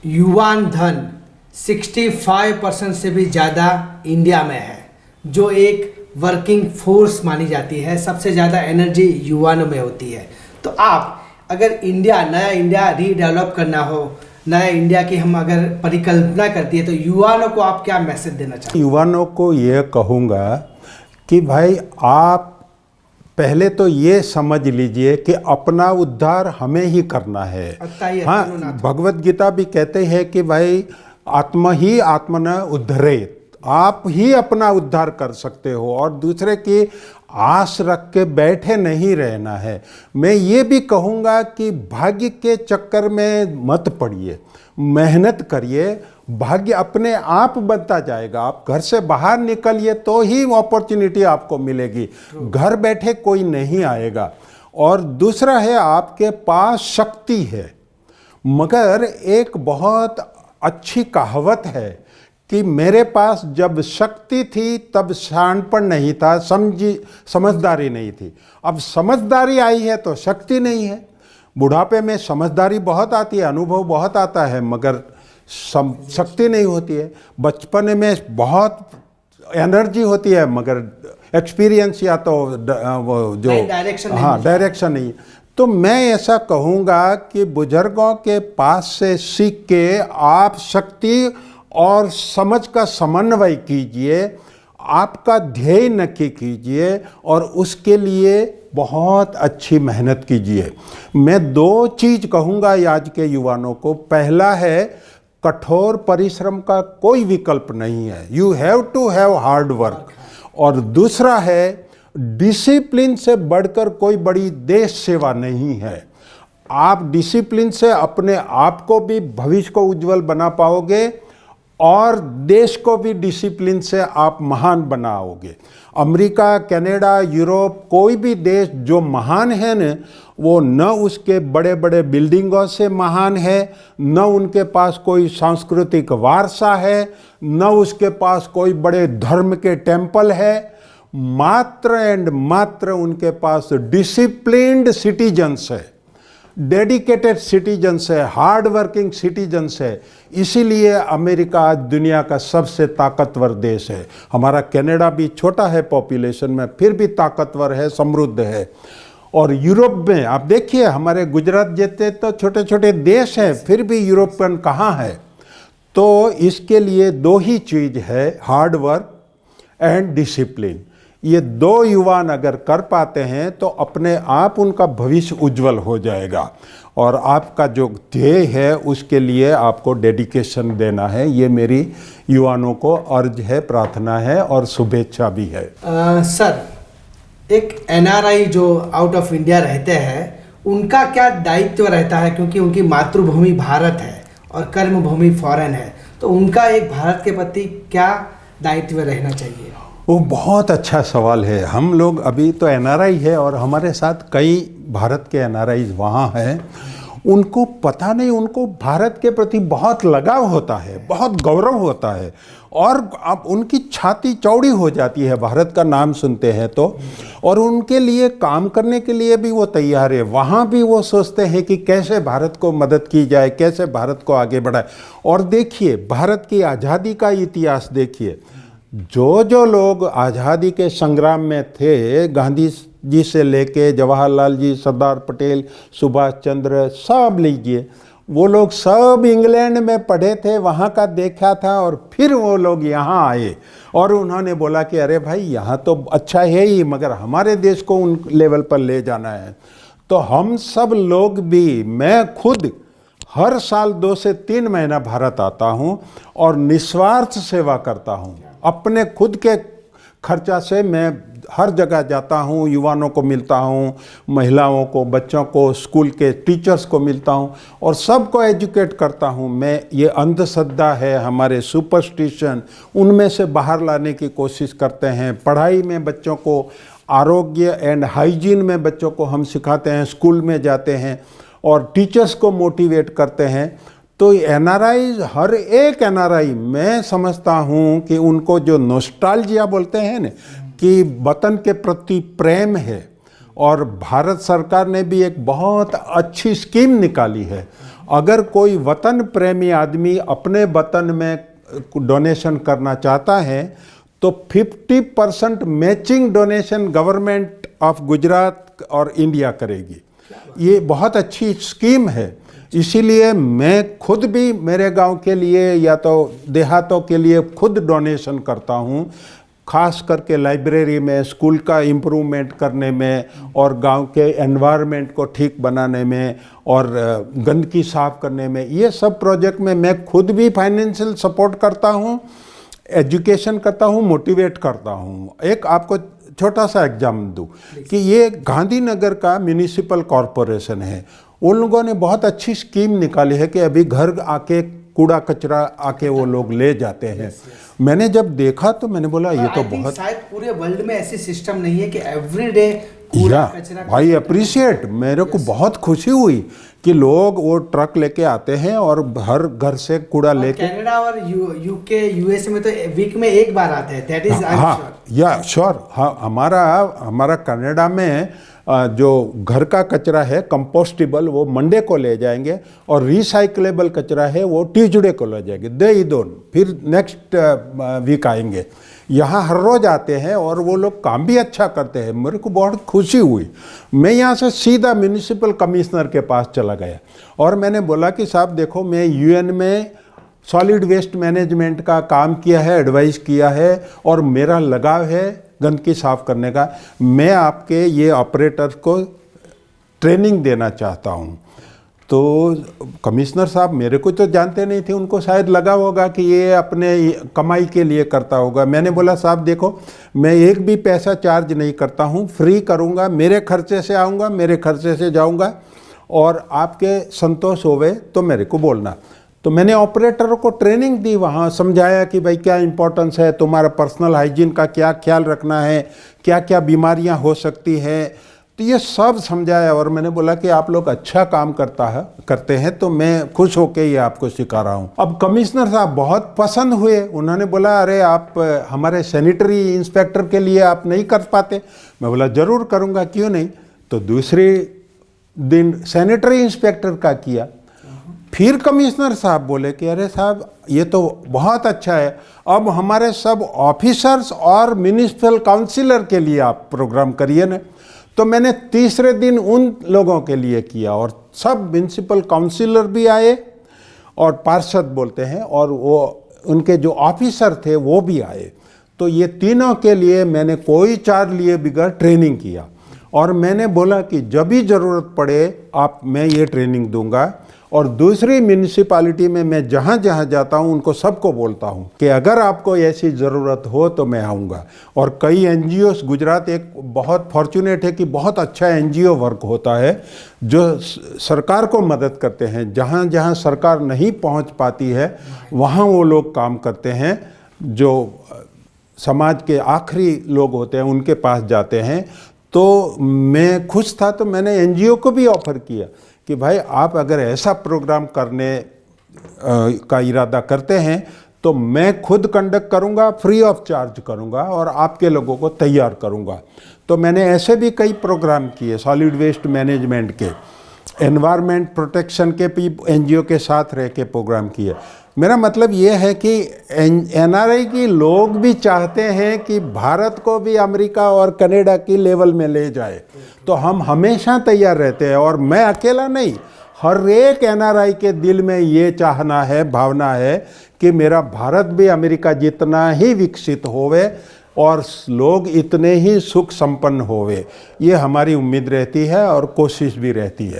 युवान धन 65% से भी ज़्यादा इंडिया में है, जो एक वर्किंग फोर्स मानी जाती है। सबसे ज़्यादा एनर्जी युवाओं में होती है। तो आप अगर नया इंडिया रीडेवलप करना हो, नया इंडिया की हम अगर परिकल्पना करती है, तो युवाओं को आप क्या मैसेज देना चाहते हैं? युवाओं को ये कहूँगा कि भाई आप पहले तो ये समझ लीजिए कि अपना उद्धार हमें ही करना है। हाँ, भगवत गीता भी कहते हैं कि भाई आत्मा ही आत्मन उद्धरेत, आप ही अपना उद्धार कर सकते हो और दूसरे की आस रख के बैठे नहीं रहना है। मैं ये भी कहूँगा कि भाग्य के चक्कर में मत पड़िए, मेहनत करिए, भाग्य अपने आप बनता जाएगा। आप घर से बाहर निकलिए तो ही अपॉर्चुनिटी आपको मिलेगी, घर बैठे कोई नहीं आएगा। और दूसरा है, आपके पास शक्ति है, मगर एक बहुत अच्छी कहावत है कि मेरे पास जब शक्ति थी तब शानपन नहीं था, समझदारी नहीं थी। अब समझदारी आई है तो शक्ति नहीं है। बुढ़ापे में समझदारी बहुत आती है, अनुभव बहुत आता है, मगर शक्ति नहीं होती है। बचपन में बहुत एनर्जी होती है, मगर एक्सपीरियंस या तो वो जो डायरेक्शन नहीं। तो मैं ऐसा कहूँगा कि बुजुर्गों के पास से सीख के आप शक्ति और समझ का समन्वय कीजिए, आपका ध्येय नक्की कीजिए और उसके लिए बहुत अच्छी मेहनत कीजिए। मैं 2 चीज़ कहूँगा आज के युवाओं को। पहला है, कठोर परिश्रम का कोई विकल्प नहीं है, you have to have hard work. और दूसरा है, डिसिप्लिन से बढ़कर कोई बड़ी देश सेवा नहीं है। आप डिसिप्लिन से अपने आप को भी भविष्य को उज्जवल बना पाओगे और देश को भी डिसिप्लिन से आप महान बनाओगे। अमेरिका, कनाडा, यूरोप, कोई भी देश जो महान है न, वो न उसके बड़े बड़े बिल्डिंगों से महान है, न उनके पास कोई सांस्कृतिक वारसा है, न उसके पास कोई बड़े धर्म के टेम्पल है। मात्र एंड मात्र उनके पास डिसिप्लिन्ड सिटीजन्स है, डेडिकेटेड सिटीजन्स है, हार्ड वर्किंग सिटीजन्स है। इसीलिए अमेरिका आज दुनिया का सबसे ताकतवर देश है। हमारा कनाडा भी छोटा है पॉपुलेशन में, फिर भी ताकतवर है, समृद्ध है। और यूरोप में आप देखिए, हमारे गुजरात जैसे तो छोटे छोटे देश हैं, फिर भी यूरोपियन कहाँ है। तो इसके लिए 2 ही चीज़ है, हार्ड वर्क एंड डिसिप्लिन। ये 2 युवान अगर कर पाते हैं तो अपने आप उनका भविष्य उज्जवल हो जाएगा। और आपका जो ध्येय है उसके लिए आपको डेडिकेशन देना है। ये मेरी युवाओं को अर्ज है, प्रार्थना है और शुभेच्छा भी है। सर, एक एनआरआई जो आउट ऑफ इंडिया रहते हैं, उनका क्या दायित्व रहता है? क्योंकि उनकी मातृभूमि भारत है और कर्मभूमि फॉरेन है, तो उनका एक भारत के प्रति क्या दायित्व रहना चाहिए? वो बहुत अच्छा सवाल है। हम लोग अभी तो एनआरआई है और हमारे साथ कई भारत के एनआरआई वहाँ हैं। उनको पता नहीं, उनको भारत के प्रति बहुत लगाव होता है, बहुत गौरव होता है और अब उनकी छाती चौड़ी हो जाती है भारत का नाम सुनते हैं तो। और उनके लिए काम करने के लिए भी वो तैयार है। वहाँ भी वो सोचते हैं कि कैसे भारत को मदद की जाए, कैसे भारत को आगे बढ़ाए। और देखिए, भारत की आज़ादी का इतिहास देखिए, जो लोग आज़ादी के संग्राम में थे, गांधी जी से लेके जवाहरलाल जी, सरदार पटेल, सुभाष चंद्र, सब लीजिए, वो लोग सब इंग्लैंड में पढ़े थे, वहाँ का देखा था और फिर वो लोग यहाँ आए और उन्होंने बोला कि अरे भाई यहाँ तो अच्छा है ही, मगर हमारे देश को उन लेवल पर ले जाना है। तो हम सब लोग भी, मैं खुद हर साल 2 से 3 महीना भारत आता हूँ और निस्वार्थ सेवा करता हूँ। अपने खुद के खर्चा से मैं हर जगह जाता हूँ, युवाओं को मिलता हूँ, महिलाओं को, बच्चों को, स्कूल के टीचर्स को मिलता हूँ और सबको एजुकेट करता हूँ। मैं ये अंधश्रद्धा है, हमारे सुपरस्टिशन, उनमें से बाहर लाने की कोशिश करते हैं। पढ़ाई में बच्चों को, आरोग्य एंड हाइजीन में बच्चों को हम सिखाते हैं, स्कूल में जाते हैं और टीचर्स को मोटिवेट करते हैं। तो एनआरआई, हर एक एनआरआई, मैं समझता हूँ कि उनको जो नॉस्टैल्जिया बोलते हैं ना, कि वतन के प्रति प्रेम है। और भारत सरकार ने भी एक बहुत अच्छी स्कीम निकाली है अगर कोई वतन प्रेमी आदमी अपने वतन में डोनेशन करना चाहता है तो 50% matching donation government of Gujarat और इंडिया करेगी। ये बहुत अच्छी स्कीम है। इसीलिए मैं खुद भी मेरे गांव के लिए या तो देहातों के लिए खुद डोनेशन करता हूँ, खास करके लाइब्रेरी में, स्कूल का इम्प्रूवमेंट करने में और गांव के एनवायरनमेंट को ठीक बनाने में और गंदगी साफ करने में। ये सब प्रोजेक्ट में मैं खुद भी फाइनेंशियल सपोर्ट करता हूँ, एजुकेशन करता हूँ, मोटिवेट करता हूँ। एक आपको छोटा सा एग्जाम्पल दूँ कि ये गांधीनगर का म्यूनिसिपल कॉरपोरेशन है, उन लोगों ने बहुत अच्छी स्कीम निकाली है कि अभी घर आके कूड़ा कचरा आके वो लोग ले जाते हैं। मैंने जब देखा तो मैंने बोला ये तो बहुत, शायद पूरे वर्ल्ड में ऐसी सिस्टम नहीं है कि एवरीडे कूड़ा कचरा। भाई अप्रिशिएट, मेरे को बहुत खुशी हुई कि लोग वो ट्रक लेके आते हैं और हर घर से कूड़ा लेके। कनाडा और यूके यूएस में तो वीक में एक बार आते हैं, दैट इज या श्योर। हाँ, हमारा कनाडा में जो घर का कचरा है कंपोस्टेबल वो मंडे को ले जाएंगे और रिसाइक्लेबल कचरा है वो ट्यूसडे को ले जाएंगे, दे ही दोन, फिर नेक्स्ट वीक आएंगे। यहाँ हर रोज़ आते हैं और वो लोग काम भी अच्छा करते हैं। मेरे को बहुत खुशी हुई। मैं यहाँ से सीधा म्यूनिसिपल कमिश्नर के पास चला गया और मैंने बोला कि साहब देखो, मैं यूएन में सॉलिड वेस्ट मैनेजमेंट का काम किया है, एडवाइस किया है और मेरा लगाव है गंदगी साफ करने का। मैं आपके ये ऑपरेटर को ट्रेनिंग देना चाहता हूँ। तो कमिश्नर साहब मेरे को तो जानते नहीं थे, उनको शायद लगा होगा कि ये अपने कमाई के लिए करता होगा। मैंने बोला साहब देखो, मैं एक भी पैसा चार्ज नहीं करता हूँ, फ्री करूँगा, मेरे खर्चे से आऊँगा, मेरे खर्चे से जाऊँगा और आपके संतोष होवे तो मेरे को बोलना। तो मैंने ऑपरेटर को ट्रेनिंग दी, वहाँ समझाया कि भाई क्या इंपॉर्टेंस है, तुम्हारा पर्सनल हाइजीन का क्या ख्याल रखना है, क्या क्या बीमारियाँ हो सकती हैं, तो ये सब समझाया। और मैंने बोला कि आप लोग अच्छा काम करते हैं तो मैं खुश होकर ये आपको सिखा रहा हूँ। अब कमिश्नर साहब बहुत पसंद हुए, उन्होंने बोला अरे आप हमारे सैनिटरी इंस्पेक्टर के लिए आप नहीं कर पाते। मैं बोला ज़रूर करूँगा, क्यों नहीं। तो दूसरे दिन सैनिटरी इंस्पेक्टर का किया। फिर कमिश्नर साहब बोले कि अरे साहब ये तो बहुत अच्छा है, अब हमारे सब ऑफिसर्स और म्यूनिसिपल काउंसिलर के लिए आप प्रोग्राम करिए ना। तो मैंने तीसरे दिन उन लोगों के लिए किया और सब म्यूनिसिपल काउंसिलर भी आए और पार्षद बोलते हैं और वो उनके जो ऑफिसर थे वो भी आए। तो ये तीनों के लिए मैंने कोई चार्ज लिए बगैर ट्रेनिंग किया और मैंने बोला कि जब भी ज़रूरत पड़े आप मैं ये ट्रेनिंग दूंगा। और दूसरी म्यूनिसिपैलिटी में मैं जहाँ जहाँ जाता हूँ उनको सबको बोलता हूँ कि अगर आपको ऐसी ज़रूरत हो तो मैं आऊँगा। और कई एनजीओस, गुजरात एक बहुत फॉर्चुनेट है कि बहुत अच्छा एनजीओ वर्क होता है जो सरकार को मदद करते हैं। जहाँ जहाँ सरकार नहीं पहुँच पाती है वहाँ वो लोग काम करते हैं, जो समाज के आखिरी लोग होते हैं उनके पास जाते हैं। तो मैं खुश था, तो मैंने एनजीओ को भी ऑफ़र किया कि भाई आप अगर ऐसा प्रोग्राम करने का इरादा करते हैं तो मैं खुद कंडक्ट करूंगा, फ्री ऑफ चार्ज करूंगा और आपके लोगों को तैयार करूंगा। तो मैंने ऐसे भी कई प्रोग्राम किए, सॉलिड वेस्ट मैनेजमेंट के, एनवायरनमेंट प्रोटेक्शन के भी एनजीओ के साथ रह के प्रोग्राम किए। मेरा मतलब ये है कि एनआरआई के लोग भी चाहते हैं कि भारत को भी अमेरिका और कनाडा की लेवल में ले जाए, तो हम हमेशा तैयार रहते हैं। और मैं अकेला नहीं, हर एक एनआरआई के दिल में ये चाहना है, भावना है कि मेरा भारत भी अमेरिका जितना ही विकसित होवे और लोग इतने ही सुख संपन्न होवे। ये हमारी उम्मीद रहती है और कोशिश भी रहती है।